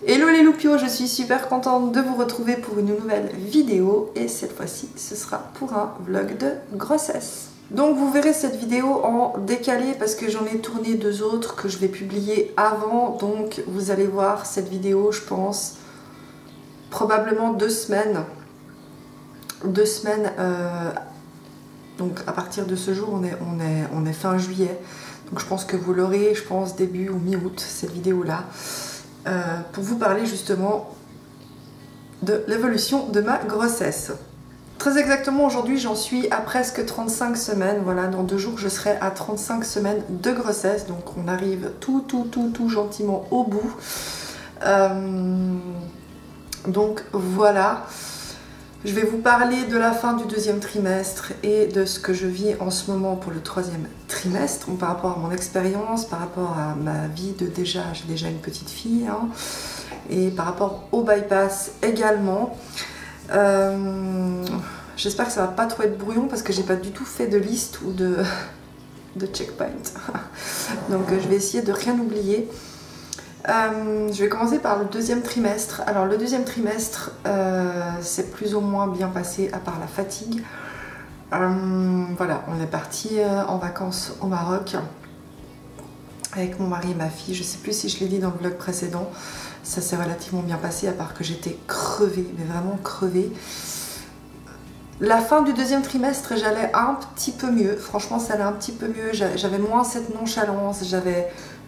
Hello les loupios, je suis super contente de vous retrouver pour une nouvelle vidéo et cette fois-ci ce sera pour un vlog de grossesse. Donc vous verrez cette vidéo en décalé parce que j'en ai tourné deux autres que je vais publier avant, donc vous allez voir cette vidéo je pense probablement 2 semaines. 2 semaines, donc à partir de ce jour on est fin juillet, donc je pense que vous l'aurez je pense début ou mi-août cette vidéo là. Pour vous parler justement de l'évolution de ma grossesse. Très exactement aujourd'hui j'en suis à presque 35 semaines, voilà, dans 2 jours je serai à 35 semaines de grossesse, donc on arrive tout gentiment au bout. Donc voilà, je vais vous parler de la fin du 2e trimestre et de ce que je vis en ce moment pour le 3e trimestre, par rapport à mon expérience, par rapport à ma vie de déjà, j'ai déjà une petite fille, hein, et par rapport au bypass également. J'espère que ça va pas trop être brouillon parce que j'ai pas du tout fait de liste ou de checkpoint. Donc je vais essayer de rien oublier. Je vais commencer par le 2e trimestre. Alors le 2e trimestre, c'est plus ou moins bien passé à part la fatigue. Voilà, on est parti en vacances au Maroc avec mon mari et ma fille. Je sais plus si je l'ai dit dans le vlog précédent. Ça s'est relativement bien passé à part que j'étais crevée, mais vraiment crevée. La fin du 2e trimestre, j'allais un petit peu mieux. Franchement, ça allait un petit peu mieux. J'avais moins cette nonchalance. J'avais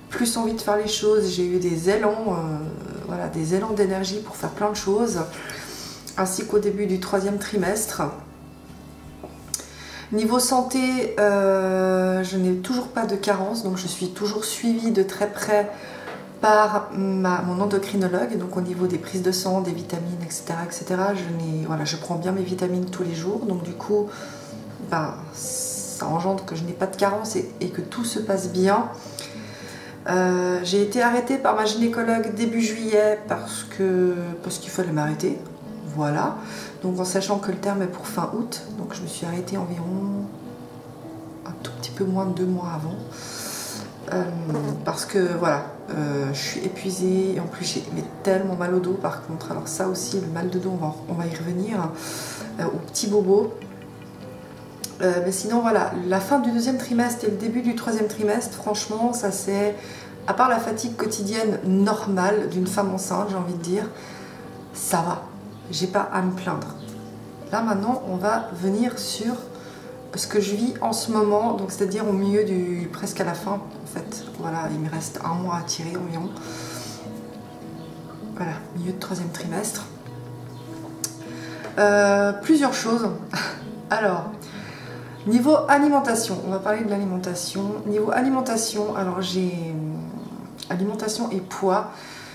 plus envie de faire les choses, j'ai eu des élans, voilà, des élans d'énergie pour faire plein de choses, ainsi qu'au début du 3e trimestre. Niveau santé, je n'ai toujours pas de carence, donc je suis toujours suivie de très près par mon endocrinologue, donc au niveau des prises de sang, des vitamines, etc. Voilà, je prends bien mes vitamines tous les jours, donc du coup, ben, ça engendre que je n'ai pas de carence et que tout se passe bien. J'ai été arrêtée par ma gynécologue début juillet parce qu'il fallait m'arrêter, voilà, donc en sachant que le terme est pour fin août, donc je me suis arrêtée environ un tout petit peu moins de 2 mois avant, parce que voilà, je suis épuisée et en plus j'ai tellement mal au dos par contre. Alors ça aussi, le mal de dos, on va y revenir, au petit bobo. Mais sinon voilà, la fin du 2e trimestre et le début du 3e trimestre, franchement ça c'est, à part la fatigue quotidienne normale d'une femme enceinte, j'ai envie de dire, ça va, j'ai pas à me plaindre. Là maintenant on va venir sur ce que je vis en ce moment, donc c'est-à-dire au milieu presque à la fin en fait, voilà, il me reste 1 mois à tirer environ, voilà, milieu de 3e trimestre. Plusieurs choses. Alors niveau alimentation, on va parler de l'alimentation. Niveau alimentation, alors j'ai alimentation et poids.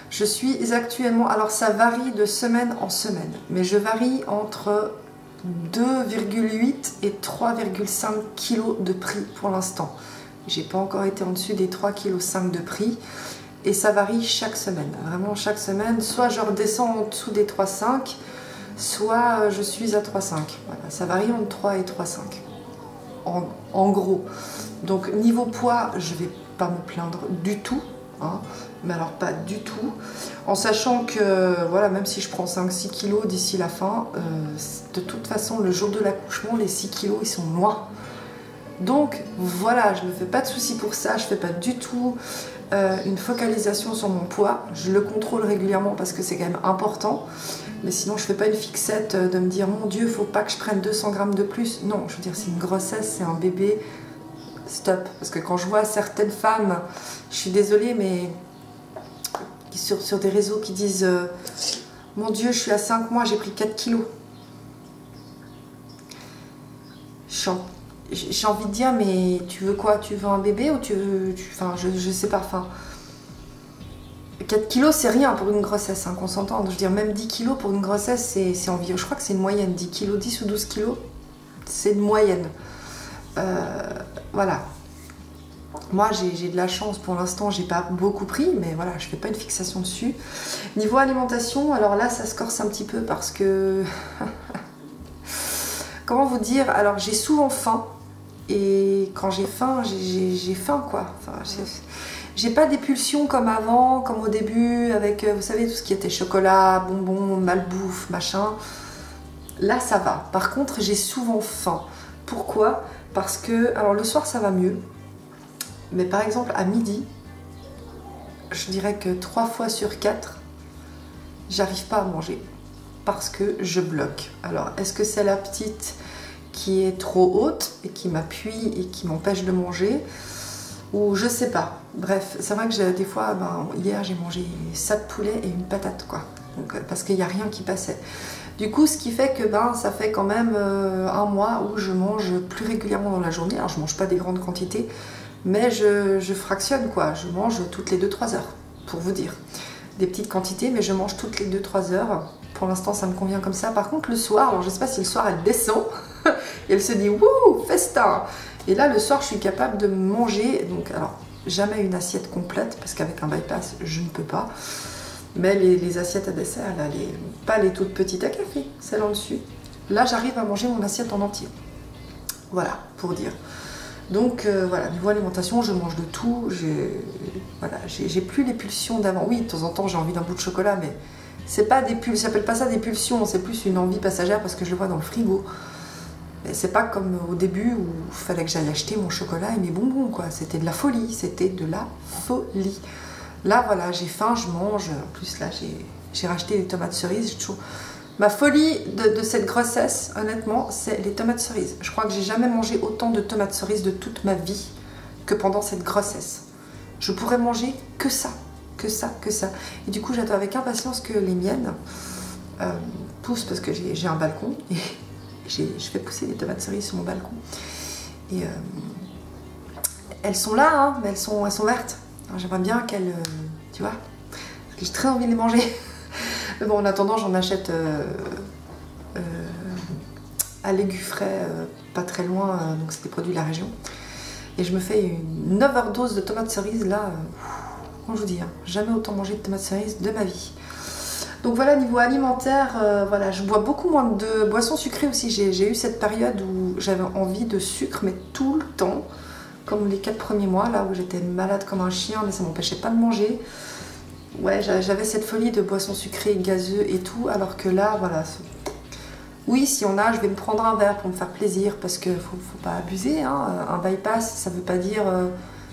Je suis actuellement, alors ça varie de semaine en semaine, mais je varie entre 2,8 et 3,5 kg de prix pour l'instant. J'ai pas encore été en dessus des 3,5 kg de prix et ça varie chaque semaine. Vraiment chaque semaine, soit je redescends en dessous des 3,5, soit je suis à 3,5. Voilà, ça varie entre 3 et 3,5. En gros, donc niveau poids je vais pas me plaindre du tout, hein, mais alors pas du tout, en sachant que voilà, même si je prends 5-6 kilos d'ici la fin, de toute façon le jour de l'accouchement les 6 kilos ils sont noirs, donc voilà, je me fais pas de soucis pour ça, je fais pas du tout une focalisation sur mon poids, je le contrôle régulièrement parce que c'est quand même important. Mais sinon je fais pas une fixette de me dire mon Dieu faut pas que je prenne 200 grammes de plus. Non, je veux dire c'est une grossesse, c'est un bébé, stop. Parce que quand je vois certaines femmes, je suis désolée mais sur des réseaux qui disent mon Dieu je suis à 5 mois, j'ai pris 4 kilos. J'ai envie de dire mais tu veux quoi? Tu veux un bébé ou tu veux... Enfin je sais pas, enfin... 4 kilos c'est rien pour une grossesse, hein, qu'on s'entende. Je veux dire, même 10 kilos pour une grossesse, c'est environ, je crois que c'est une moyenne. 10 kilos, 10 ou 12 kilos, c'est une moyenne. Voilà. Moi, j'ai de la chance pour l'instant, j'ai pas beaucoup pris, mais voilà, je fais pas une fixation dessus. Niveau alimentation, alors là, ça se corse un petit peu parce que... Comment vous dire? Alors, j'ai souvent faim. Et quand j'ai faim, j'ai faim, quoi. Enfin, J'ai pas des pulsions comme avant, comme au début, avec, vous savez, tout ce qui était chocolat, bonbons, malbouffe, machin. Là, ça va. Par contre, j'ai souvent faim. Pourquoi? Parce que, alors le soir, ça va mieux. Mais par exemple, à midi, je dirais que 3 fois sur 4, j'arrive pas à manger. Parce que je bloque. Alors, est-ce que c'est la petite qui est trop haute et qui m'appuie et qui m'empêche de manger? Ou je sais pas. Bref, c'est vrai que des fois, hier, j'ai mangé 7 poulets et une patate, quoi. Donc, parce qu'il n'y a rien qui passait. Du coup, ce qui fait que ça fait quand même un mois où je mange plus régulièrement dans la journée. Alors, je mange pas des grandes quantités, mais je fractionne, quoi. Je mange toutes les 2-3 heures, pour vous dire. Des petites quantités, mais je mange toutes les 2-3 heures. Pour l'instant, ça me convient comme ça. Par contre, le soir, alors je sais pas si le soir, elle descend et elle se dit « Wouh, festin !» Et là, le soir, je suis capable de manger. Donc, alors, jamais une assiette complète, parce qu'avec un bypass, je ne peux pas. Mais les assiettes à dessert, là, pas les toutes petites à café, celles en dessus. Là, j'arrive à manger mon assiette en entier. Voilà, pour dire. Donc, voilà, niveau alimentation, je mange de tout. J'ai plus les pulsions d'avant. Oui, de temps en temps, j'ai envie d'un bout de chocolat, mais c'est pas des pulsions. J'appelle pas ça des pulsions, c'est plus une envie passagère parce que je le vois dans le frigo. C'est pas comme au début où il fallait que j'aille acheter mon chocolat et mes bonbons, quoi. C'était de la folie, c'était de la folie. Là, voilà, j'ai faim, je mange. En plus, là, j'ai racheté des tomates cerises. Ma folie de cette grossesse, honnêtement, c'est les tomates cerises. Je crois que j'ai jamais mangé autant de tomates cerises de toute ma vie que pendant cette grossesse. Je pourrais manger que ça, que ça, que ça. Et du coup, j'attends avec impatience que les miennes poussent parce que j'ai un balcon et je fais pousser des tomates cerises sur mon balcon. Et elles sont là, hein, mais elles sont vertes. J'aimerais bien qu'elles, tu vois, parce que j'ai très envie de les manger. Mais bon, en attendant, j'en achète à Légufrais, pas très loin, donc c'est des produits de la région. Et je me fais une overdose de tomates cerises, là, comment je vous dis, hein, jamais autant mangé de tomates cerises de ma vie. Donc voilà, niveau alimentaire, voilà, je bois beaucoup moins de boissons sucrées aussi. J'ai eu cette période où j'avais envie de sucre, mais tout le temps. Comme les 4 premiers mois, là où j'étais malade comme un chien, mais ça m'empêchait pas de manger. Ouais, j'avais cette folie de boissons sucrées, gazeux et tout, alors que là, voilà. Oui, si on a, je vais me prendre un verre pour me faire plaisir, parce qu'il faut pas abuser, hein. Un bypass, ça veut pas dire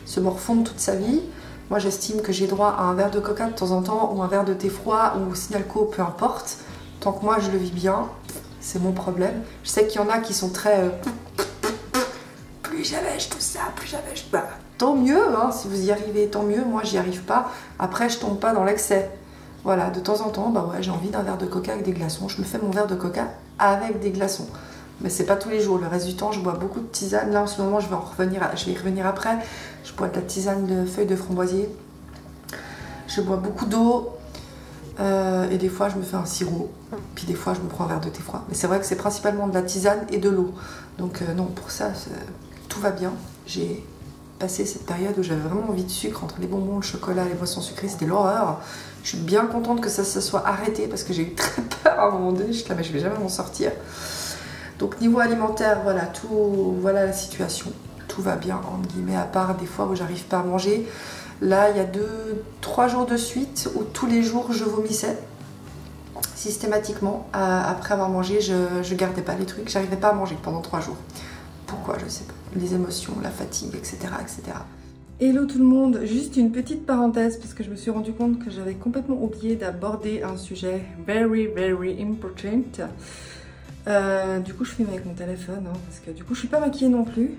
se morfondre toute sa vie. Moi, j'estime que j'ai droit à un verre de coca de temps en temps, ou un verre de thé froid, ou Signalco, peu importe. Tant que moi, je le vis bien, c'est mon problème. Je sais qu'il y en a qui sont très... plus jamais je tout ça, plus jamais je... tant mieux, hein, si vous y arrivez, tant mieux. Moi, j'y arrive pas. Après, je tombe pas dans l'excès. Voilà, de temps en temps, ouais, j'ai envie d'un verre de coca avec des glaçons. Je me fais mon verre de coca avec des glaçons. Mais c'est pas tous les jours. Le reste du temps, je bois beaucoup de tisane. Là, en ce moment, je vais y revenir après. Je bois de la tisane de feuilles de framboisier. Je bois beaucoup d'eau. Et des fois, je me fais un sirop. Puis des fois, je me prends un verre de thé froid. Mais c'est vrai que c'est principalement de la tisane et de l'eau. Donc non, pour ça, tout va bien. J'ai passé cette période où j'avais vraiment envie de sucre, entre les bonbons, le chocolat, les boissons sucrées. C'était l'horreur. Je suis bien contente que ça se soit arrêté parce que j'ai eu très peur à un moment donné. Je suis là, mais je vais jamais m'en sortir. Donc niveau alimentaire, voilà, voilà la situation. Tout va bien, entre guillemets, à part des fois où j'arrive pas à manger. Là, il y a 2-3 jours de suite où tous les jours je vomissais systématiquement. Après avoir mangé, je gardais pas les trucs. J'arrivais pas à manger pendant 3 jours. Pourquoi? Je sais pas. Les émotions, la fatigue, etc., etc. Hello tout le monde, juste une petite parenthèse parce que je me suis rendu compte que j'avais complètement oublié d'aborder un sujet very important. Du coup je filme avec mon téléphone, hein, parce que du coup je suis pas maquillée non plus,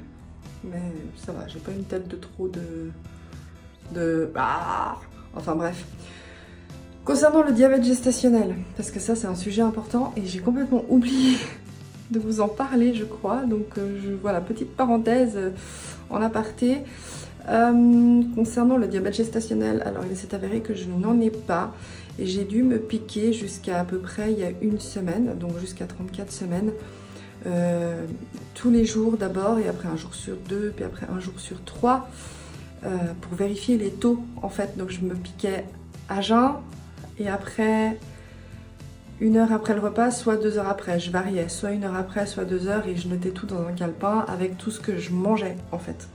mais ça va, j'ai pas une tête de trop enfin bref. Concernant le diabète gestationnel, parce que ça c'est un sujet important et j'ai complètement oublié de vous en parler je crois, donc voilà, petite parenthèse en aparté. Concernant le diabète gestationnel, alors il s'est avéré que je n'en ai pas et j'ai dû me piquer jusqu'à à peu près il y a 1 semaine, donc jusqu'à 34 semaines, tous les jours d'abord et après 1 jour sur 2, puis après 1 jour sur 3 pour vérifier les taux en fait. Donc je me piquais à jeun et après 1 heure après le repas, soit 2 heures après, je variais, soit 1 heure après, soit 2 heures, et je notais tout dans un calepin avec tout ce que je mangeais en fait.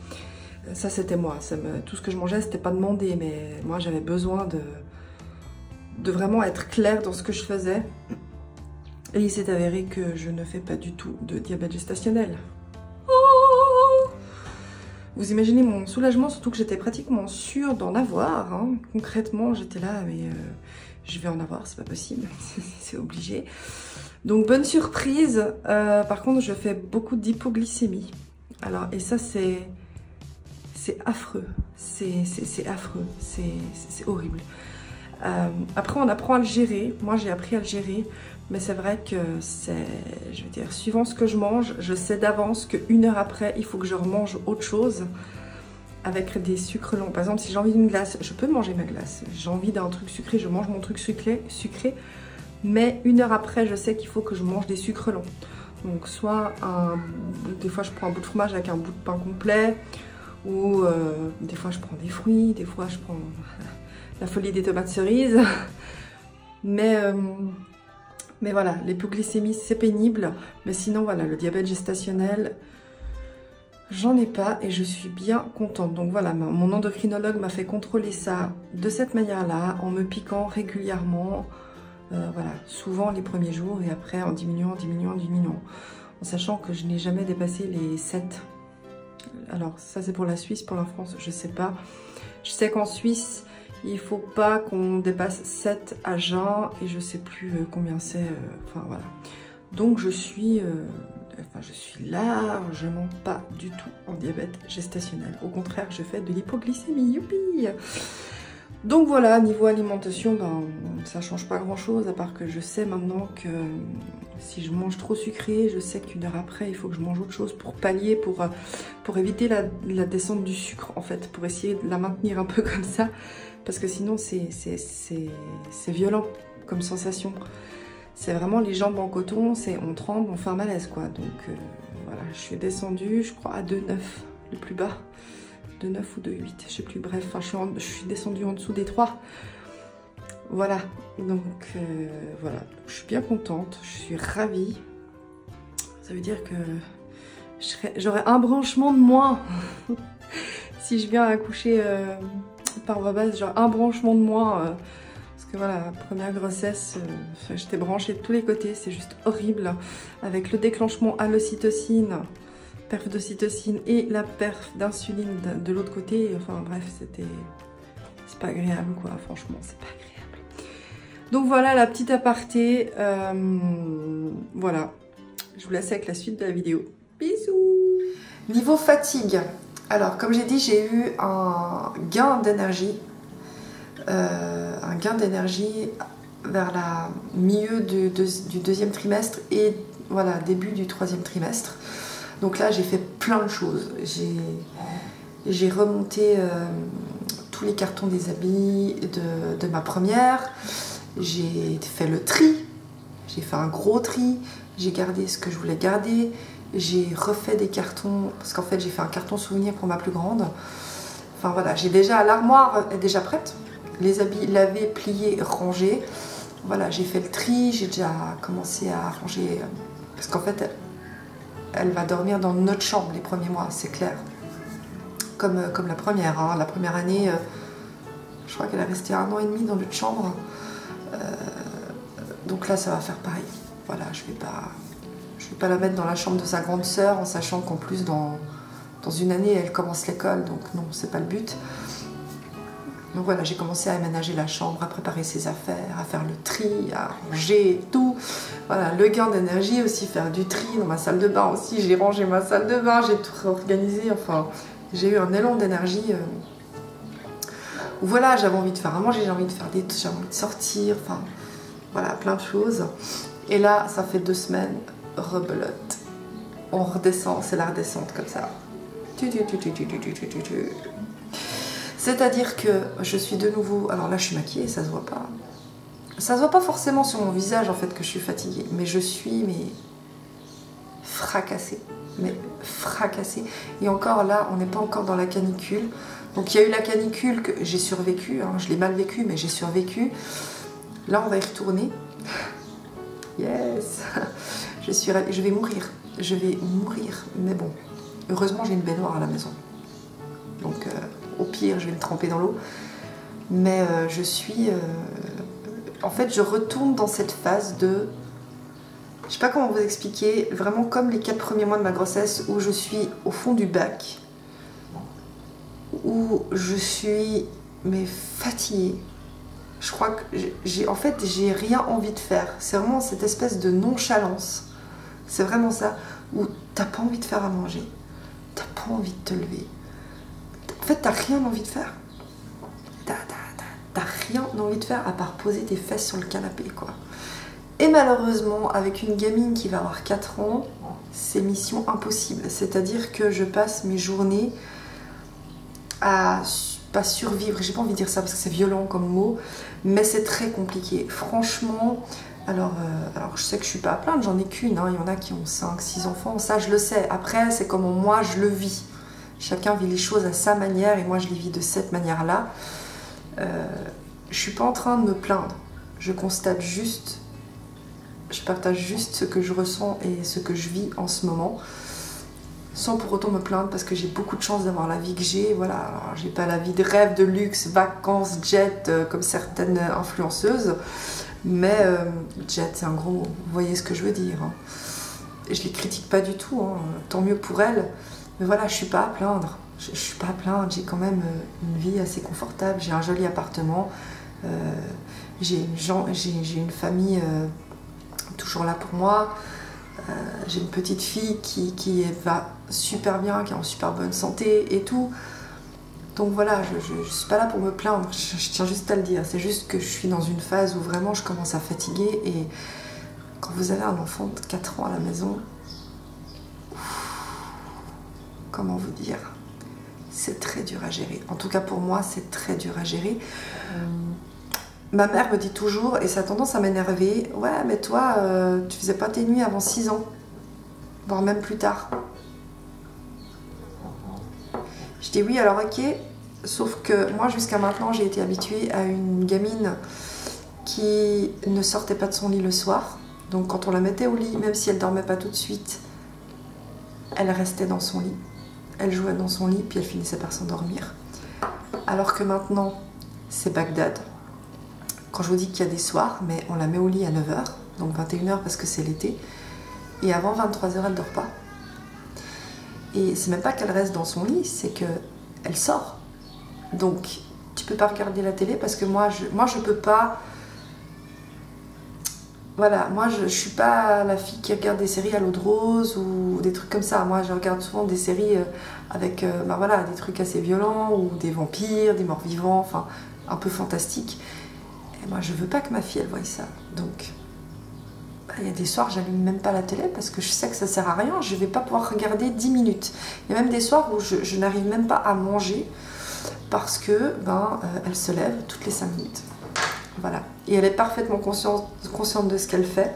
Ça c'était moi, tout ce que je mangeais c'était pas demandé, mais moi j'avais besoin de vraiment être claire dans ce que je faisais. Et il s'est avéré que je ne fais pas du tout de diabète gestationnel. Oh, vous imaginez mon soulagement, surtout que j'étais pratiquement sûre d'en avoir. Hein. Concrètement, j'étais là, mais je vais en avoir, c'est pas possible, c'est obligé. Donc bonne surprise. Par contre, je fais beaucoup d'hypoglycémie. Alors, et ça c'est affreux, c'est affreux, c'est horrible. Après, on apprend à le gérer. Moi, j'ai appris à le gérer. Mais c'est vrai que je veux dire, suivant ce que je mange, je sais d'avance qu'une heure après, il faut que je remange autre chose avec des sucres longs. Par exemple, si j'ai envie d'une glace, je peux manger ma glace. J'ai envie d'un truc sucré, je mange mon truc sucré. Mais une heure après, je sais qu'il faut que je mange des sucres longs. Donc soit des fois je prends un bout de fromage avec un bout de pain complet, ou des fois je prends des fruits, des fois je prends la folie des tomates cerises. Mais voilà, l'hypoglycémie c'est pénible, mais sinon voilà, le diabète gestationnel, j'en ai pas et je suis bien contente. Donc voilà, mon endocrinologue m'a fait contrôler ça de cette manière-là, en me piquant régulièrement, voilà, souvent les premiers jours et après en diminuant, en sachant que je n'ai jamais dépassé les 7. Alors ça c'est pour la Suisse, pour la France, je sais pas. Je sais qu'en Suisse, il faut pas qu'on dépasse 7 à jeun et je sais plus combien c'est, enfin voilà. Donc je suis largement pas du tout en diabète gestationnel. Au contraire, je fais de l'hypoglycémie, youpi! Donc voilà, niveau alimentation, ben, ça change pas grand chose, à part que je sais maintenant que si je mange trop sucré, je sais qu'une heure après, il faut que je mange autre chose pour pallier, pour éviter la descente du sucre en fait, pour essayer de la maintenir un peu comme ça, parce que sinon c'est violent comme sensation. C'est vraiment les jambes en coton, on tremble, on fait un malaise quoi. Donc voilà, je suis descendue, je crois, à 2,9 le plus bas. 2,9 ou 2,8, je sais plus, bref, enfin, je suis descendue en dessous des 3. Voilà, donc voilà, je suis bien contente, je suis ravie. Ça veut dire que j'aurai un branchement de moins. Si je viens accoucher par voie basse, j'aurai un branchement de moins. Parce que voilà, la première grossesse, j'étais branchée de tous les côtés, c'est juste horrible. Avec le déclenchement à l'ocytocine, perf d'ocytocine et la perf d'insuline de l'autre côté, enfin bref, c'est pas agréable quoi, franchement, c'est pas agréable. Donc voilà la petite aparté, voilà, je vous laisse avec la suite de la vidéo. Bisous. Niveau fatigue, alors comme j'ai dit, j'ai eu un gain d'énergie, vers la milieu du deuxième trimestre et voilà, début du troisième trimestre. Donc là, j'ai fait plein de choses. J'ai remonté tous les cartons des habits de ma première. J'ai fait le tri. J'ai fait un gros tri. J'ai gardé ce que je voulais garder. J'ai refait des cartons, parce qu'en fait, j'ai fait un carton souvenir pour ma plus grande. Enfin voilà, j'ai déjà l'armoire est déjà prête. Les habits lavés, pliés, rangés. Voilà, j'ai fait le tri. J'ai déjà commencé à ranger, parce qu'en fait, elle va dormir dans notre chambre les premiers mois, c'est clair. Comme la première, hein. La première année, je crois qu'elle est restée 1 an et demi dans notre chambre. Donc là, ça va faire pareil. Voilà, je vais pas la mettre dans la chambre de sa grande sœur, en sachant qu'en plus, dans une année, elle commence l'école. Donc non, c'est pas le but. Donc voilà, j'ai commencé à aménager la chambre, à préparer ses affaires, à faire le tri, à ranger tout. Voilà, le gain d'énergie aussi, faire du tri dans ma salle de bain aussi. J'ai rangé ma salle de bain, j'ai tout réorganisé. Enfin, j'ai eu un élan d'énergie. Voilà, j'avais envie de faire à manger, j'ai envie de faire j'ai envie de sortir. Enfin, voilà, plein de choses. Et là, ça fait 2 semaines, rebelote. On redescend, c'est la redescente comme ça. C'est-à-dire que je suis de nouveau... Alors là, je suis maquillée, ça se voit pas. Ça se voit pas forcément sur mon visage, en fait, que je suis fatiguée. Mais je suis, fracassée. Mais fracassée. Et encore là, on n'est pas encore dans la canicule. Donc il y a eu la canicule que j'ai survécu. Hein, je l'ai mal vécu, mais j'ai survécu. Là, on va y retourner. Yes. Je vais mourir. Je vais mourir. Mais bon, heureusement, j'ai une baignoire à la maison. Donc au pire, je vais me tremper dans l'eau. Mais je suis... en fait, je retourne dans cette phase de... Je sais pas comment vous expliquer, vraiment comme les 4 premiers mois de ma grossesse où je suis au fond du bac, où je suis mais fatiguée. Je crois que j'ai rien envie de faire. C'est vraiment cette espèce de nonchalance. C'est vraiment ça, où t'as pas envie de faire à manger, t'as pas envie de te lever. En fait, t'as rien envie de faire. T'as rien envie de faire à part poser tes fesses sur le canapé, quoi. Et malheureusement, avec une gamine qui va avoir 4 ans, c'est mission impossible. C'est-à-dire que je passe mes journées à pas survivre. J'ai pas envie de dire ça parce que c'est violent comme mot, mais c'est très compliqué. Franchement, alors je sais que je suis pas à plaindre, j'en ai qu'une. Hein. Il y en a qui ont 5, 6 enfants, ça je le sais. Après, c'est comment moi je le vis. Chacun vit les choses à sa manière et moi je les vis de cette manière-là. Je suis pas en train de me plaindre. Je constate juste... Je partage juste ce que je ressens et ce que je vis en ce moment, sans pour autant me plaindre parce que j'ai beaucoup de chance d'avoir la vie que j'ai. Voilà, j'ai pas la vie de rêve, de luxe, vacances, jet, comme certaines influenceuses, mais jet c'est un gros mot, vous voyez ce que je veux dire. Hein. Et je les critique pas du tout, hein. Tant mieux pour elles, mais voilà, je suis pas à plaindre. Je suis pas à plaindre, j'ai quand même une vie assez confortable, j'ai un joli appartement, j'ai une famille... toujours là pour moi, j'ai une petite fille qui va super bien, qui est en super bonne santé et tout. Donc voilà, je suis pas là pour me plaindre, je tiens juste à le dire. C'est juste que je suis dans une phase où vraiment je commence à fatiguer et quand vous avez un enfant de 4 ans à la maison, comment vous dire, c'est très dur à gérer. En tout cas pour moi, c'est très dur à gérer. Ma mère me dit toujours, et ça a tendance à m'énerver, ouais mais toi, tu faisais pas tes nuits avant 6 ans, voire même plus tard. Je dis oui, alors ok, sauf que moi jusqu'à maintenant j'ai été habituée à une gamine qui ne sortait pas de son lit le soir. Donc quand on la mettait au lit, même si elle dormait pas tout de suite, elle restait dans son lit. Elle jouait dans son lit, puis elle finissait par s'endormir. Alors que maintenant, c'est Bagdad. Quand je vous dis qu'il y a des soirs, mais on la met au lit à 9 h, donc 21 h parce que c'est l'été, et avant 23 h, elle dort pas. Et c'est même pas qu'elle reste dans son lit, c'est qu'elle sort. Donc, tu peux pas regarder la télé parce que moi je peux pas... Voilà, moi je suis pas la fille qui regarde des séries à l'eau de rose ou des trucs comme ça. Moi je regarde souvent des séries avec ben voilà, des trucs assez violents ou des vampires, des morts vivants, enfin un peu fantastiques. Et moi, je veux pas que ma fille, elle voie ça. Donc, il y a des soirs, j'allume même pas la télé parce que je sais que ça sert à rien. Je vais pas pouvoir regarder 10 minutes. Il y a même des soirs où je n'arrive même pas à manger parce que, elle se lève toutes les 5 minutes. Voilà. Et elle est parfaitement consciente de ce qu'elle fait.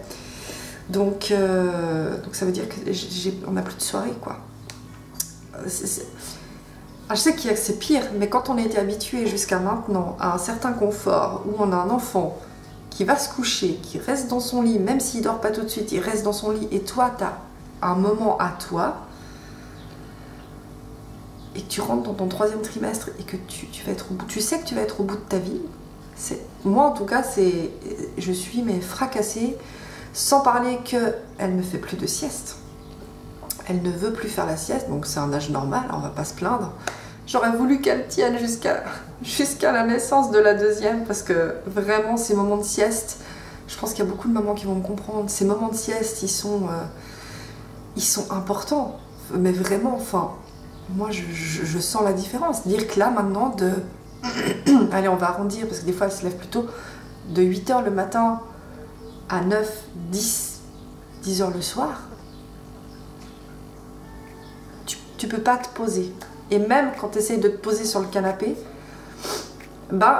Donc ça veut dire qu'on n'a plus de soirée, quoi. Je sais que c'est pire, mais quand on a été habitué jusqu'à maintenant à un certain confort, où on a un enfant qui va se coucher, qui reste dans son lit, même s'il dort pas tout de suite, il reste dans son lit, et toi, tu as un moment à toi, et que tu rentres dans ton 3e trimestre, et que tu vas être au bout, tu sais que tu vas être au bout de ta vie, moi en tout cas, je suis mais fracassée, sans parler qu'elle ne fait plus de sieste. Elle ne veut plus faire la sieste, donc c'est un âge normal, on va pas se plaindre. J'aurais voulu qu'elle tienne jusqu'à la naissance de la 2e, parce que vraiment, ces moments de sieste, je pense qu'il y a beaucoup de mamans qui vont me comprendre, ces moments de sieste, ils sont importants. Mais vraiment, enfin, moi, je sens la différence. Dire que là, maintenant, allez, on va arrondir, parce que des fois, elle se lève plus tôt, de 8 h le matin à 9, 10 h le soir, tu peux pas te poser. Et même quand tu essayes de te poser sur le canapé,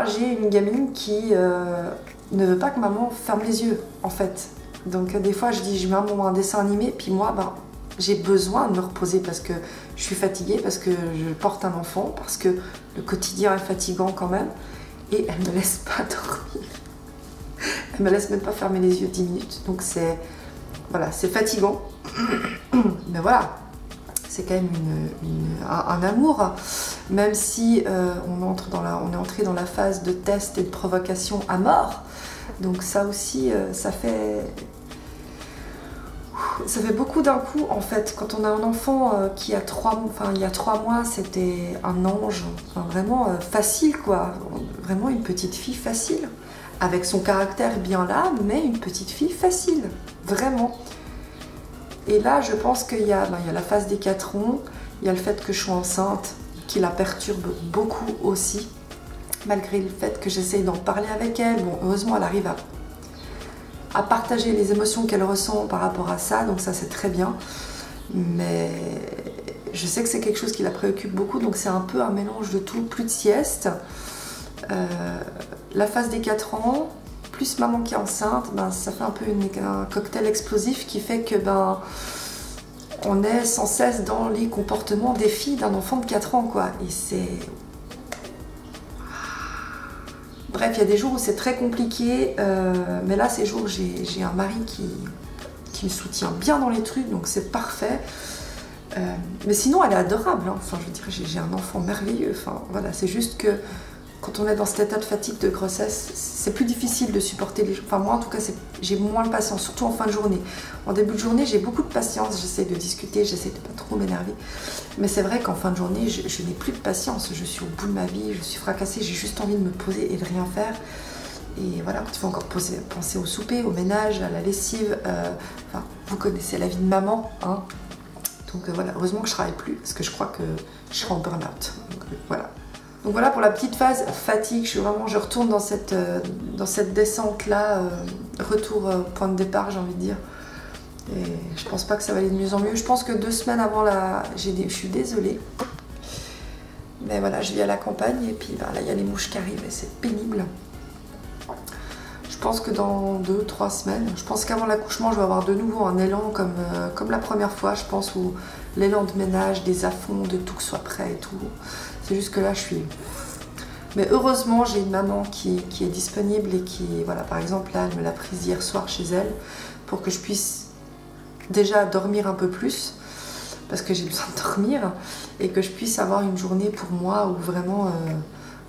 j'ai une gamine qui ne veut pas que maman ferme les yeux, en fait. Donc des fois, je dis, je mets un dessin animé, puis moi, j'ai besoin de me reposer parce que je suis fatiguée, parce que je porte un enfant, parce que le quotidien est fatigant quand même. Et elle me laisse pas dormir. Elle me laisse même pas fermer les yeux 10 minutes. Donc c'est fatigant. Mais voilà. c'est quand même un amour, même si on est entré dans la phase de test et de provocation à mort. Donc ça aussi, ça fait beaucoup d'un coup en fait. Quand on a un enfant qui a il y a 3 mois, c'était un ange, enfin, vraiment facile quoi, vraiment une petite fille facile, avec son caractère bien là, mais une petite fille facile, vraiment. Et là, je pense qu'il y a la phase des 4 ans, il y a le fait que je sois enceinte, qui la perturbe beaucoup aussi, malgré le fait que j'essaye d'en parler avec elle. Bon, heureusement, elle arrive à partager les émotions qu'elle ressent par rapport à ça, donc ça c'est très bien. Mais je sais que c'est quelque chose qui la préoccupe beaucoup, donc c'est un peu un mélange de tout, plus de sieste. La phase des 4 ans, plus maman qui est enceinte, ben, ça fait un peu un cocktail explosif qui fait que on est sans cesse dans les comportements des filles d'un enfant de 4 ans, quoi. Et c'est... Bref, il y a des jours où c'est très compliqué, mais là, ces jours, j'ai un mari qui me soutient bien dans les trucs, donc c'est parfait. Mais sinon, elle est adorable, hein. Enfin, je veux dire, j'ai un enfant merveilleux. Enfin, voilà, c'est juste que quand on est dans cet état de fatigue de grossesse, c'est plus difficile de supporter les jours. Enfin, moi, en tout cas, j'ai moins de patience, surtout en fin de journée. En début de journée, j'ai beaucoup de patience, j'essaie de discuter, j'essaie de pas trop m'énerver. Mais c'est vrai qu'en fin de journée, je n'ai plus de patience. Je suis au bout de ma vie, je suis fracassée, j'ai juste envie de me poser et de rien faire. Et voilà, quand il faut encore penser au souper, au ménage, à la lessive. Enfin, vous connaissez la vie de maman, hein. Donc voilà, heureusement que je travaille plus, parce que je crois que je serai en burn-out. Voilà. Donc voilà pour la petite phase fatigue, je retourne dans cette descente-là, retour point de départ, j'ai envie de dire. Et je pense pas que ça va aller de mieux en mieux. Je pense que 2 semaines avant je suis désolée. Mais voilà, je vis à la campagne et puis là, il y a les mouches qui arrivent et c'est pénible. Je pense que dans 2-3 semaines, je pense qu'avant l'accouchement, je vais avoir de nouveau un élan comme la première fois, je pense, où l'élan de ménage, des à-fonds, de tout que soit prêt et tout. C'est juste que là, je suis... Mais heureusement, j'ai une maman qui est disponible et qui, voilà, par exemple, là, elle me l'a prise hier soir chez elle pour que je puisse déjà dormir un peu plus, parce que j'ai besoin de dormir, et que je puisse avoir une journée pour moi où vraiment,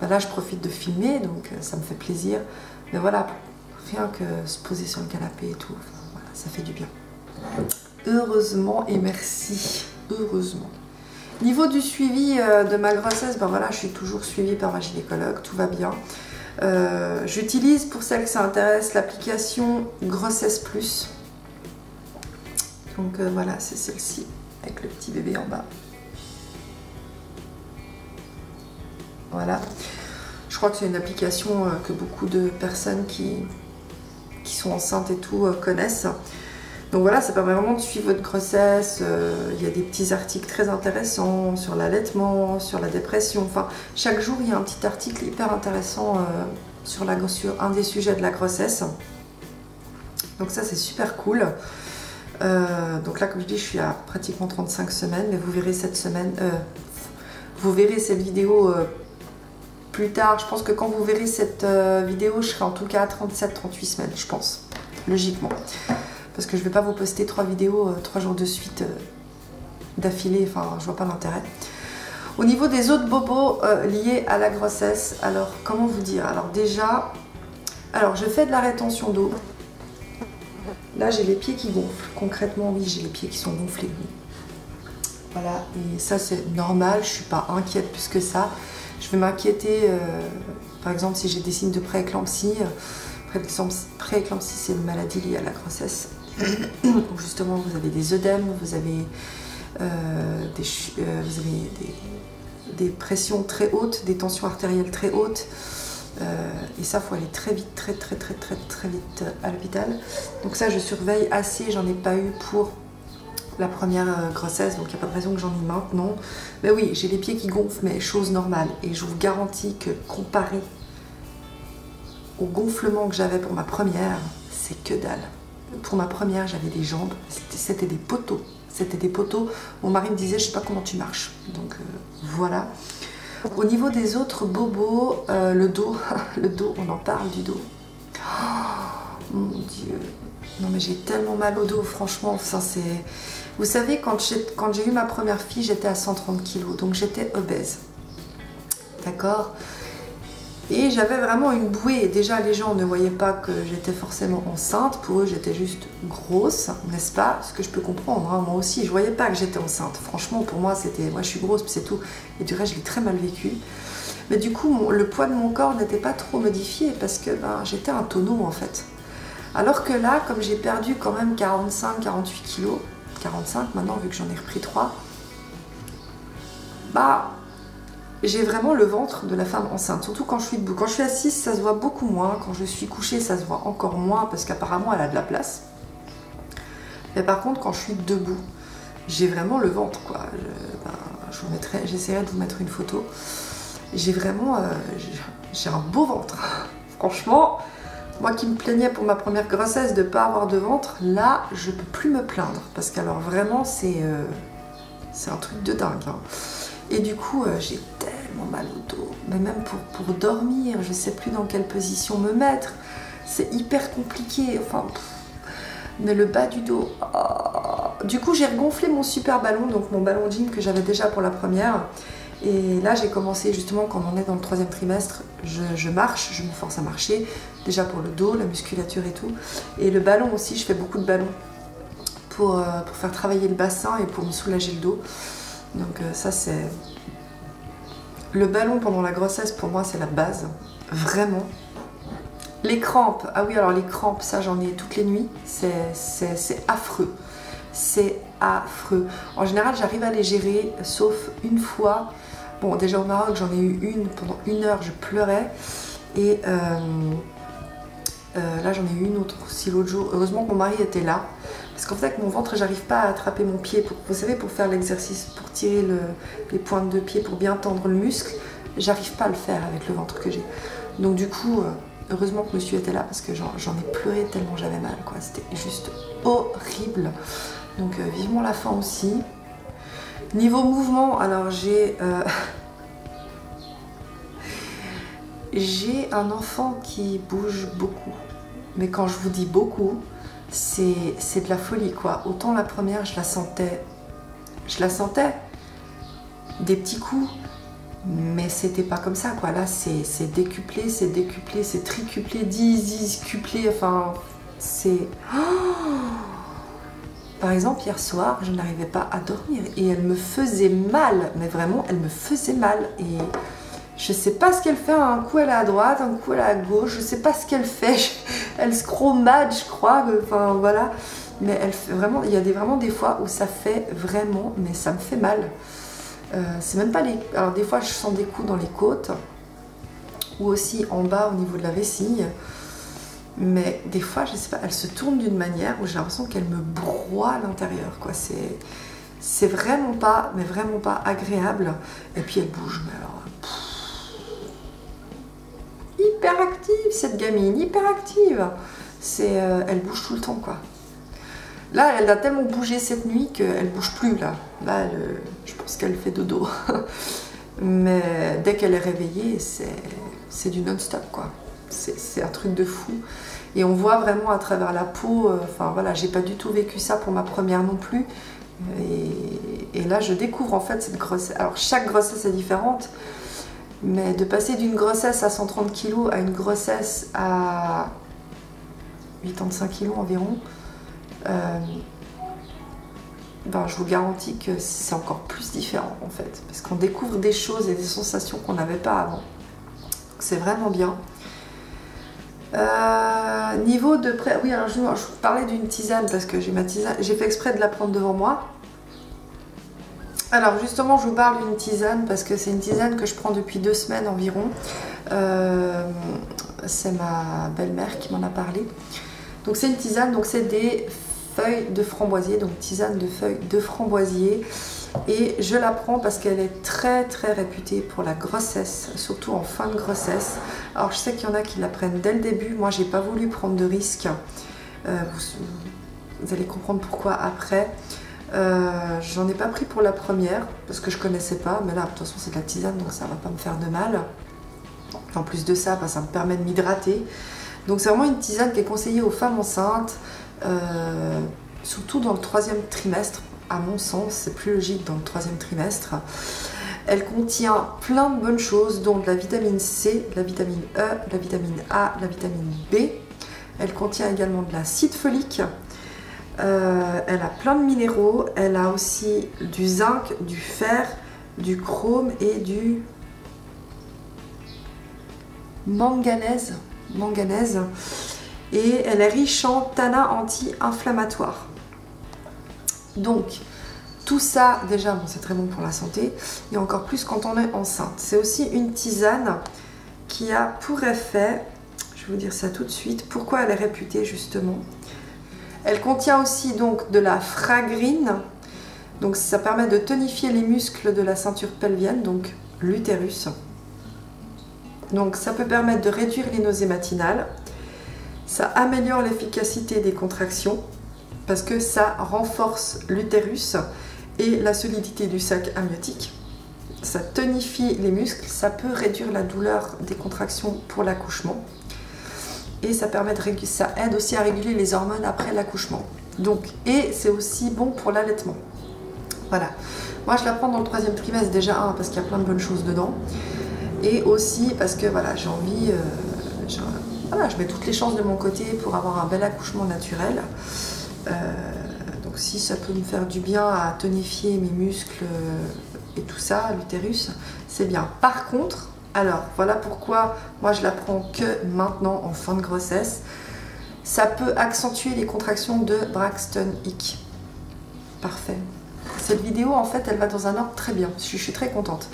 là, je profite de filmer, donc ça me fait plaisir. Mais voilà, rien que se poser sur le canapé et tout, enfin, voilà, ça fait du bien. Heureusement et merci, heureusement. Niveau du suivi de ma grossesse, ben voilà, je suis toujours suivie par ma gynécologue, tout va bien. J'utilise, pour celles que ça intéresse, l'application Grossesse Plus. Donc voilà, c'est celle-ci, avec le petit bébé en bas. Voilà. Je crois que c'est une application que beaucoup de personnes qui sont enceintes et tout connaissent. Donc voilà, ça permet vraiment de suivre votre grossesse. Il y a des petits articles très intéressants sur l'allaitement, sur la dépression. Enfin, chaque jour, il y a un petit article hyper intéressant sur un des sujets de la grossesse. Donc ça, c'est super cool. Donc là, comme je dis, je suis à pratiquement 35 semaines, mais vous verrez cette vidéo plus tard. Je pense que quand vous verrez cette vidéo, je serai en tout cas à 37-38 semaines, je pense, logiquement. Parce que je ne vais pas vous poster 3 vidéos 3 jours de suite d'affilée, enfin je vois pas l'intérêt. Au niveau des autres bobos liés à la grossesse, alors comment vous dire? Alors déjà, je fais de la rétention d'eau. Là j'ai les pieds qui gonflent, concrètement oui j'ai les pieds qui sont gonflés. Voilà, et ça c'est normal, je ne suis pas inquiète plus que ça. Je vais m'inquiéter, par exemple si j'ai des signes de prééclampsie. Prééclampsie c'est une maladie liée à la grossesse. Où justement vous avez des œdèmes, vous avez des pressions très hautes, des tensions artérielles très hautes, et ça faut aller très vite, très vite à l'hôpital. Donc ça je surveille assez, j'en ai pas eu pour la première grossesse, donc il n'y a pas de raison que j'en ai maintenant. Mais oui, j'ai les pieds qui gonflent, mais chose normale, et je vous garantis que comparé au gonflement que j'avais pour ma première, c'est que dalle. Pour ma première, j'avais des jambes, c'était des poteaux. C'était des poteaux. Mon mari me disait, je sais pas comment tu marches. Donc voilà. Au niveau des autres bobos, le dos, on en parle du dos. Oh, Mon Dieu. Non mais j'ai tellement mal au dos, franchement. Ça, c'est... Vous savez, quand j'ai eu ma première fille, j'étais à 130 kg, donc j'étais obèse. D'accord? Et j'avais vraiment une bouée. Déjà, les gens ne voyaient pas que j'étais forcément enceinte. Pour eux, j'étais juste grosse, n'est-ce pas? Ce que je peux comprendre, hein. Moi aussi, je voyais pas que j'étais enceinte. Franchement, pour moi, c'était... Moi, je suis grosse, puis c'est tout. Et du reste, je l'ai très mal vécu. Mais du coup, le poids de mon corps n'était pas trop modifié parce que ben, j'étais un tonneau, en fait. Alors que là, comme j'ai perdu quand même 45-48 kilos, 45 maintenant, vu que j'en ai repris 3, bah... j'ai vraiment le ventre de la femme enceinte, surtout quand je suis debout. Quand je suis assise, ça se voit beaucoup moins. Quand je suis couchée, ça se voit encore moins parce qu'apparemment, elle a de la place. Mais par contre, quand je suis debout, j'ai vraiment le ventre, quoi. J'essaierai de vous mettre une photo. J'ai vraiment... j'ai un beau ventre. Franchement, moi qui me plaignais pour ma première grossesse de ne pas avoir de ventre, là, je ne peux plus me plaindre. Parce qu'alors, vraiment, c'est un truc de dingue, hein. Et du coup, j'ai tellement mal au dos. Mais même pour dormir, je ne sais plus dans quelle position me mettre. C'est hyper compliqué. Enfin, mais le bas du dos... Oh. Du coup, j'ai regonflé mon super ballon, donc mon ballon gym que j'avais déjà pour la première. Et là, j'ai commencé justement, quand on est dans le 3e trimestre, je marche, je me force à marcher. Déjà pour le dos, la musculature et tout. Et le ballon aussi, je fais beaucoup de ballons pour faire travailler le bassin et pour me soulager le dos. Donc ça c'est... Le ballon pendant la grossesse pour moi c'est la base, vraiment. Les crampes, ah oui alors les crampes ça j'en ai toutes les nuits, c'est affreux. C'est affreux. En général j'arrive à les gérer sauf une fois. Bon déjà au Maroc j'en ai eu une, pendant 1 heure je pleurais. Et là j'en ai eu une autre aussi l'autre jour. Heureusement que mon mari était là. Parce qu'en fait, avec mon ventre, j'arrive pas à attraper mon pied. Vous savez, pour faire l'exercice, pour tirer les pointes de pied, pour bien tendre le muscle, j'arrive pas à le faire avec le ventre que j'ai. Donc du coup, heureusement que monsieur était là parce que j'en ai pleuré tellement j'avais mal, quoi. C'était juste horrible. Donc vivement la fin aussi. Niveau mouvement, alors j'ai un enfant qui bouge beaucoup. Mais quand je vous dis beaucoup, c'est de la folie, quoi. Autant la première, je la sentais des petits coups, mais c'était pas comme ça, quoi. Là, c'est décuplé, c'est tricuplé, discuplé, enfin, c'est... Oh, par exemple, hier soir, je n'arrivais pas à dormir et elle me faisait mal, mais vraiment, elle me faisait mal. Et je sais pas ce qu'elle fait, un coup elle est à droite, un coup elle est à gauche, je sais pas ce qu'elle fait, elle scromade, je crois, enfin voilà. Mais elle fait vraiment, il y a vraiment des fois où ça fait vraiment, mais ça me fait mal. C'est même pas les... Alors des fois je sens des coups dans les côtes, ou aussi en bas au niveau de la vessie. Mais des fois, je sais pas, elle se tourne d'une manière où j'ai l'impression qu'elle me broie à l'intérieur, quoi. C'est vraiment pas, mais vraiment pas agréable. Et puis elle bouge, mais alors... hyper active cette gamine, hyper active. Elle bouge tout le temps, quoi. Là, elle a tellement bougé cette nuit qu'elle bouge plus, là. Là, je pense qu'elle fait dodo. Mais dès qu'elle est réveillée, c'est du non-stop, quoi. C'est un truc de fou. Et on voit vraiment à travers la peau, enfin voilà, j'ai pas du tout vécu ça pour ma première non plus. Et là, je découvre en fait cette grossesse. Alors, chaque grossesse est différente, mais de passer d'une grossesse à 130 kg à une grossesse à 85 kg environ, ben, je vous garantis que c'est encore plus différent en fait. Parce qu'on découvre des choses et des sensations qu'on n'avait pas avant. C'est vraiment bien. Niveau de près, oui, alors je vous parlais d'une tisane parce que j'ai ma tisane, j'ai fait exprès de la prendre devant moi. Alors justement, je vous parle d'une tisane parce que c'est une tisane que je prends depuis 2 semaines environ. C'est ma belle-mère qui m'en a parlé. Donc c'est une tisane, donc c'est des feuilles de framboisier, donc tisane de feuilles de framboisier. Et je la prends parce qu'elle est très très réputée pour la grossesse, surtout en fin de grossesse. Alors je sais qu'il y en a qui la prennent dès le début, moi j'ai pas voulu prendre de risques. Vous allez comprendre pourquoi après. J'en ai pas pris pour la première parce que je connaissais pas, mais là de toute façon c'est de la tisane donc ça va pas me faire de mal. En plus de ça, bah, ça me permet de m'hydrater. Donc c'est vraiment une tisane qui est conseillée aux femmes enceintes, surtout dans le 3e trimestre. À mon sens, c'est plus logique dans le 3e trimestre. Elle contient plein de bonnes choses, dont de la vitamine C, la vitamine E, la vitamine A, la vitamine B. Elle contient également de l'acide folique. Elle a plein de minéraux. Elle a aussi du zinc, du fer, du chrome et du manganèse. Et elle est riche en tanins anti-inflammatoires. Donc, tout ça, déjà, bon, c'est très bon pour la santé, et encore plus quand on est enceinte. C'est aussi une tisane qui a pour effet, je vais vous dire ça tout de suite, pourquoi elle est réputée justement. Elle contient aussi donc de la fragrine, donc ça permet de tonifier les muscles de la ceinture pelvienne, donc l'utérus. Donc ça peut permettre de réduire les nausées matinales, ça améliore l'efficacité des contractions, parce que ça renforce l'utérus et la solidité du sac amniotique. Ça tonifie les muscles, ça peut réduire la douleur des contractions pour l'accouchement. Et ça aide aussi à réguler les hormones après l'accouchement. Donc, et c'est aussi bon pour l'allaitement. Voilà. Moi, je la prends dans le 3e trimestre déjà, parce qu'il y a plein de bonnes choses dedans. Et aussi parce que voilà, j'ai envie... voilà, je mets toutes les chances de mon côté pour avoir un bel accouchement naturel. Donc si ça peut me faire du bien à tonifier mes muscles et tout ça, l'utérus, c'est bien. Par contre, alors voilà pourquoi moi je la prends que maintenant en fin de grossesse, ça peut accentuer les contractions de Braxton Hicks. Parfait. Cette vidéo en fait elle va dans un ordre très bien, je suis très contente.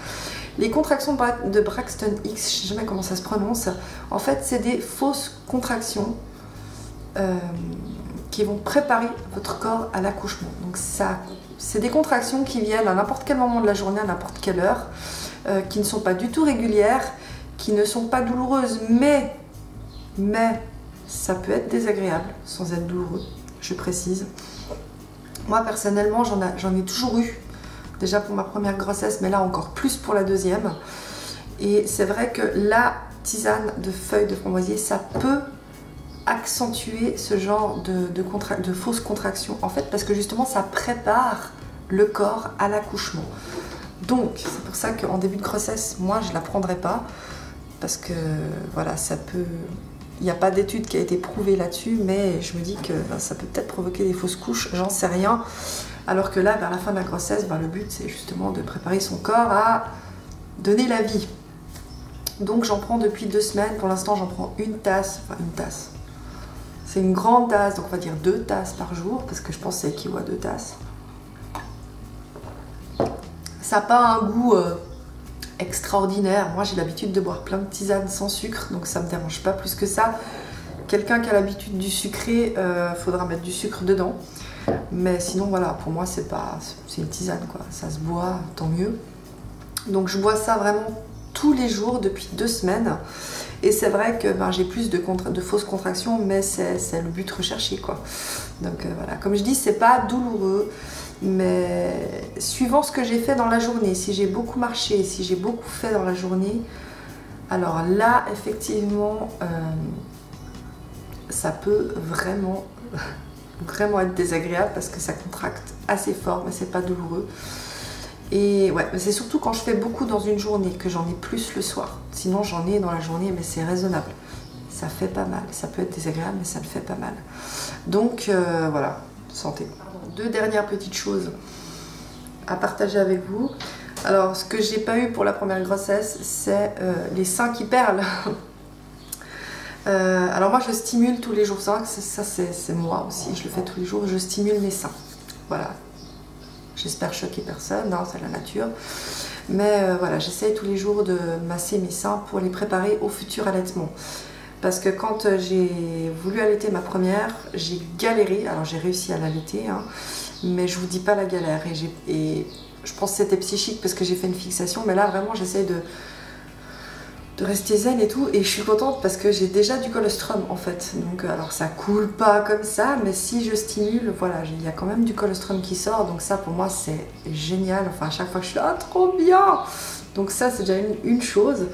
Les contractions de Braxton Hicks, je ne sais jamais comment ça se prononce, en fait c'est des fausses contractions qui vont préparer votre corps à l'accouchement. Donc ça, c'est des contractions qui viennent à n'importe quel moment de la journée, à n'importe quelle heure, qui ne sont pas du tout régulières, qui ne sont pas douloureuses, mais ça peut être désagréable sans être douloureux, je précise. Moi personnellement, j'en ai toujours eu, déjà pour ma première grossesse, mais là encore plus pour la deuxième. Et c'est vrai que la tisane de feuilles de framboisier, ça peut accentuer ce genre de fausses contractions en fait, parce que justement ça prépare le corps à l'accouchement. Donc c'est pour ça qu'en début de grossesse moi je la prendrai pas, parce que voilà, ça peut, il n'y a pas d'étude qui a été prouvée là-dessus, mais je me dis que ça peut peut-être provoquer des fausses couches, j'en sais rien. Alors que là vers la fin de la grossesse, le but c'est justement de préparer son corps à donner la vie. Donc j'en prends depuis 2 semaines, pour l'instant j'en prends une tasse. C'est une grande tasse, donc on va dire 2 tasses par jour, parce que je pense que ça équivaut à 2 tasses. Ça n'a pas un goût extraordinaire. Moi, j'ai l'habitude de boire plein de tisanes sans sucre, donc ça ne me dérange pas plus que ça. Quelqu'un qui a l'habitude du sucré, faudra mettre du sucre dedans. Mais sinon, voilà, pour moi, c'est une tisane, quoi. Ça se boit, tant mieux. Donc, je bois ça vraiment tous les jours depuis 2 semaines. Et c'est vrai que j'ai plus de fausses contractions, mais c'est le but recherché, quoi. Donc voilà, comme je dis, c'est pas douloureux, mais suivant ce que j'ai fait dans la journée, si j'ai beaucoup marché, si j'ai beaucoup fait dans la journée, alors là, effectivement, ça peut vraiment être désagréable parce que ça contracte assez fort, mais c'est pas douloureux. Et ouais, c'est surtout quand je fais beaucoup dans une journée que j'en ai plus le soir. Sinon, j'en ai dans la journée, mais c'est raisonnable. Ça fait pas mal. Ça peut être désagréable, mais ça ne fait pas mal. Donc, voilà, santé. 2 dernières petites choses à partager avec vous. Alors, ce que j'ai pas eu pour la première grossesse, c'est les seins qui perlent. Alors moi, je stimule tous les jours. Ça, c'est moi aussi. Je le fais tous les jours. Je stimule mes seins. Voilà. J'espère choquer personne, c'est la nature. Mais voilà, j'essaye tous les jours de masser mes seins pour les préparer au futur allaitement. Parce que quand j'ai voulu allaiter ma première, j'ai galéré. Alors j'ai réussi à l'allaiter, mais je vous dis pas la galère. Et je pense que c'était psychique parce que j'ai fait une fixation. Mais là, vraiment, j'essaye de rester zen et tout, et je suis contente parce que j'ai déjà du colostrum en fait, donc alors ça coule pas comme ça, mais si je stimule, voilà, il y a quand même du colostrum qui sort, donc ça pour moi c'est génial. Enfin à chaque fois que je suis là, ah, trop bien, donc ça c'est déjà une chose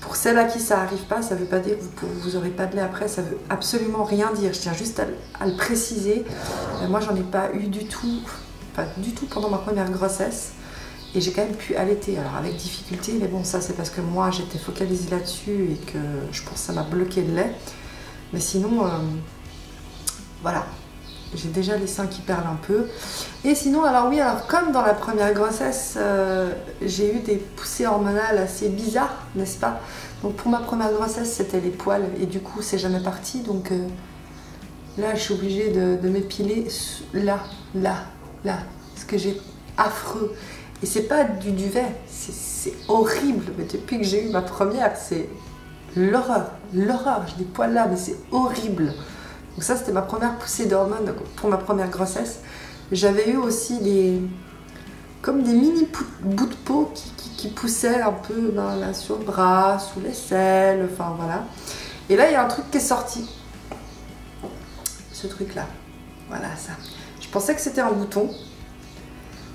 Pour celles à qui ça n'arrive pas, ça ne veut pas dire que vous n'aurez pas de lait après, ça veut absolument rien dire. Je tiens juste à le préciser. Moi, j'en ai pas eu du tout, pas du tout pendant ma première grossesse. Et j'ai quand même pu allaiter, alors avec difficulté, mais bon, ça c'est parce que moi j'étais focalisée là-dessus et que je pense que ça m'a bloqué le lait. Mais sinon, voilà, j'ai déjà les seins qui perlent un peu. Et sinon, alors oui, alors comme dans la première grossesse, j'ai eu des poussées hormonales assez bizarres, n'est-ce pas? Donc pour ma première grossesse, c'était les poils et du coup, c'est jamais parti. Donc là, je suis obligée de m'épiler là, parce que j'ai affreux. Et c'est pas du duvet, c'est horrible. Mais depuis que j'ai eu ma première, c'est l'horreur. J'ai des poils là, mais c'est horrible. Donc ça, c'était ma première poussée d'hormones pour ma première grossesse. J'avais eu aussi comme des mini bouts de peau qui poussaient un peu là, sur le bras, sous l'aisselle, enfin voilà. Et là, il y a un truc qui est sorti. Ce truc-là. Voilà, ça. Je pensais que c'était un bouton.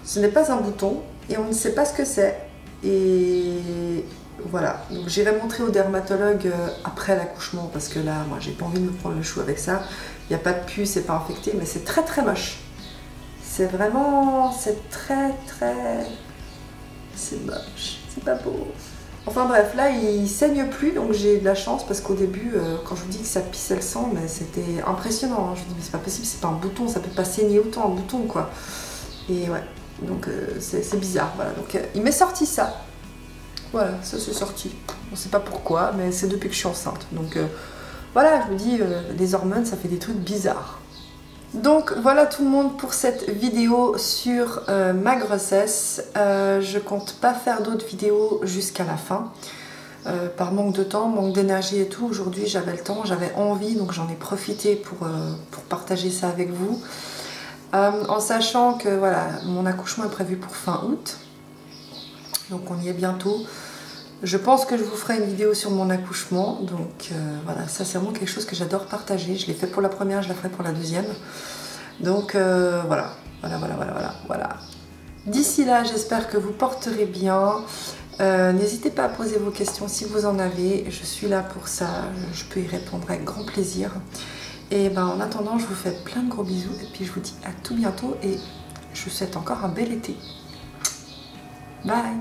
Ce n'est pas un bouton. Et on ne sait pas ce que c'est. Et voilà, donc j'irai montrer au dermatologue après l'accouchement parce que là, moi, j'ai pas envie de me prendre le chou avec ça. Il n'y a pas de pus, c'est pas infecté, mais c'est très très moche. C'est vraiment, c'est moche, c'est pas beau. Enfin bref, là, il saigne plus, donc j'ai de la chance parce qu'au début, quand je vous dis que ça pissait le sang, mais c'était impressionnant. Hein. Je me dis, mais c'est pas possible, c'est pas un bouton, ça peut pas saigner autant un bouton, quoi. Et ouais. Donc c'est bizarre, voilà. Donc il m'est sorti ça. Voilà, ça c'est sorti. On sait pas pourquoi, mais c'est depuis que je suis enceinte. Donc voilà, je vous dis, les hormones, ça fait des trucs bizarres. Donc voilà tout le monde pour cette vidéo sur ma grossesse. Je compte pas faire d'autres vidéos jusqu'à la fin. Par manque de temps, manque d'énergie et tout. Aujourd'hui j'avais le temps, j'avais envie, donc j'en ai profité pour partager ça avec vous. En sachant que voilà, mon accouchement est prévu pour fin août, donc on y est bientôt. Je pense que je vous ferai une vidéo sur mon accouchement, donc voilà, ça c'est vraiment quelque chose que j'adore partager. Je l'ai fait pour la première, je la ferai pour la deuxième. Donc voilà. D'ici là, j'espère que vous porterez bien. N'hésitez pas à poser vos questions si vous en avez, je suis là pour ça, je peux y répondre avec grand plaisir. Et ben en attendant, je vous fais plein de gros bisous et puis je vous dis à tout bientôt et je vous souhaite encore un bel été. Bye!